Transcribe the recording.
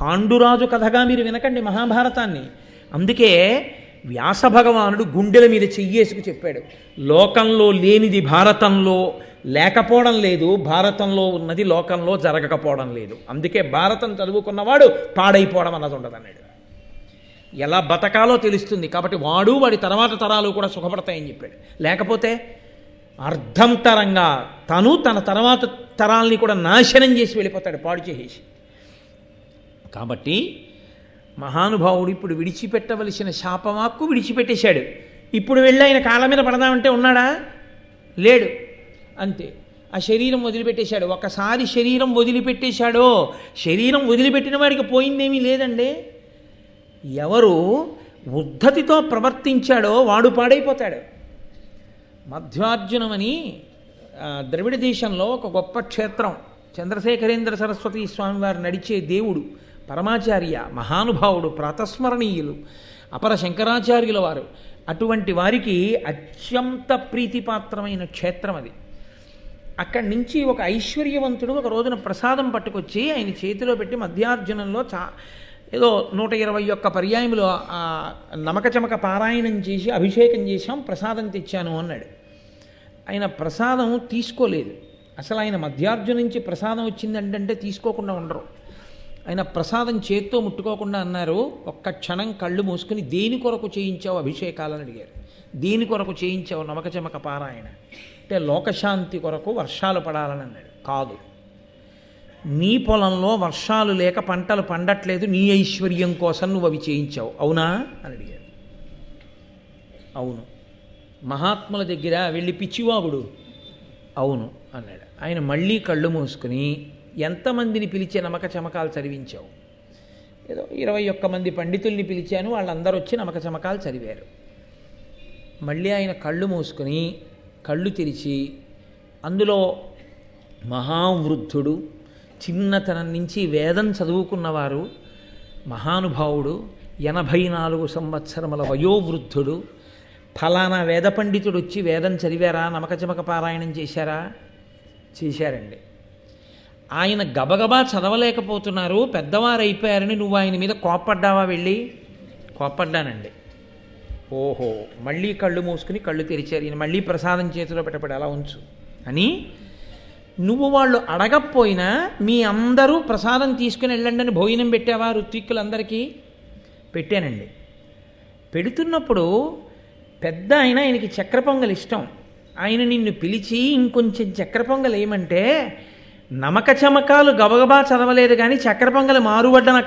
పాండురాజు కథగా మీరు వినకండి మహాభారతాన్ని. అందుకే వ్యాస భగవానుడు గుండెల మీద చెయ్యేసుకు చెప్పాడు, లోకంలో లేనిది భారతంలో లేకపోవడం లేదు, భారతంలో ఉన్నది లోకంలో జరగకపోవడం లేదు. అందుకే భారతం చదువుకున్నవాడు పాడైపోవడం అన్నది ఉండదు అన్నాడు. ఎలా బతకాలో తెలుస్తుంది కాబట్టి వాడి తర్వాత తరాలు కూడా సుఖపడతాయని చెప్పాడు. లేకపోతే అర్ధంతరంగా తన తర్వాత తరాల్ని కూడా నాశనం చేసి వెళ్ళిపోతాడు, పాడు చేసేసి. కాబట్టి మహానుభావుడు ఇప్పుడు విడిచిపెట్టవలసిన శాపవాక్కు విడిచిపెట్టేశాడు. ఇప్పుడు వెళ్ళి ఆయన కాళ్ళ మీద పడదామంటే ఉన్నాడా? లేడు. అంతే, ఆ శరీరం వదిలిపెట్టేశాడు. ఒకసారి శరీరం వదిలిపెట్టేశాడో, శరీరం వదిలిపెట్టిన వాడికి పోయిందేమీ లేదండి. ఎవరు ఉద్ధతితో ప్రవర్తించాడో వాడు పాడైపోతాడు. మధ్వార్జునమని ద్రవిడ దేశంలో ఒక గొప్ప క్షేత్రం, చంద్రశేఖరేంద్ర సరస్వతి స్వామివారు నడిచే దేవుడు, పరమాచార్య, మహానుభావుడు, ప్రాతస్మరణీయులు, అపర శంకరాచార్యుల వారు. అటువంటి వారికి అత్యంత ప్రీతిపాత్రమైన క్షేత్రం అది. అక్కడి నుంచి ఒక ఐశ్వర్యవంతుడు ఒక రోజున ప్రసాదం పట్టుకొచ్చి ఆయన చేతిలో పెట్టి, మధ్యార్జునంలో ఏదో 121 పర్యాయములు నమక చమక పారాయణం చేసి అభిషేకం చేశాం, ప్రసాదం తెచ్చాను అన్నాడు. ఆయన ప్రసాదం తీసుకోలేదు. అసలు ఆయన మధ్యార్జున నుంచి ప్రసాదం వచ్చిందంటే తీసుకోకుండా ఉండరు. ఆయన ప్రసాదం చేత్తో ముట్టుకోకుండా అన్నారు, ఒక్క క్షణం కళ్ళు మూసుకుని దేని కొరకు చేయించావు అభిషేకాలని అడిగారు. దేని కొరకు చేయించావు నమక చమక పారాయణ అంటే లోకశాంతి కొరకు, వర్షాలు పడాలని అన్నాడు. కాదు, నీ పొలంలో వర్షాలు లేక పంటలు పండట్లేదు, నీ ఐశ్వర్యం కోసం నువ్వు అవి చేయించావు, అవునా అని అడిగారు. అవును. మహాత్ముల దగ్గర వెళ్ళి పిచ్చివాగుడు, అవును అన్నాడు. ఆయన మళ్ళీ కళ్ళు మూసుకుని, ఎంతమందిని పిలిచే నమక చమకాలు చదివించావు? ఏదో 21 మంది పండితుల్ని పిలిచాను, వాళ్ళందరూ వచ్చి నమక చమకాలు చదివారు. మళ్ళీ ఆయన కళ్ళు మూసుకుని కళ్ళు తెరిచి, అందులో మహావృద్ధుడు, చిన్నతనం నుంచి వేదం చదువుకున్నవారు, మహానుభావుడు, 84 సంవత్సరముల వయోవృద్ధుడు, ఫలానా వేద పండితుడు వచ్చి వేదం చదివారా, నమక చమక పారాయణం చేశారా? చేశారండి. ఆయన గబగబా చదవలేకపోతున్నారు, పెద్దవారు అయిపోయారని నువ్వు ఆయన మీద కోప్పడ్డావా? వెళ్ళి కోప్పడ్డానండి. ఓహో, మళ్ళీ కళ్ళు మూసుకుని కళ్ళు తెరిచారు. ఈయన మళ్ళీ ప్రసాదం చేతిలో పెట్టబడి అలా ఉంచు అని. నువ్వు వాళ్ళు అడగకపోయినా మీ అందరూ ప్రసాదం తీసుకుని వెళ్ళండి అని భోజనం పెట్టావా ఋత్విక్కులందరికీ? పెట్టానండి. పెడుతున్నప్పుడు పెద్ద ఆయనకి చక్కెర పొంగల్ ఇష్టం. ఆయన నిన్ను పిలిచి ఇంకొంచెం చక్కెర పొంగల్ ఏమంటే, నమక చమకాలు గబగబా చదవలేదు కానీ చక్కెర పొంగల్ మారువడ్డన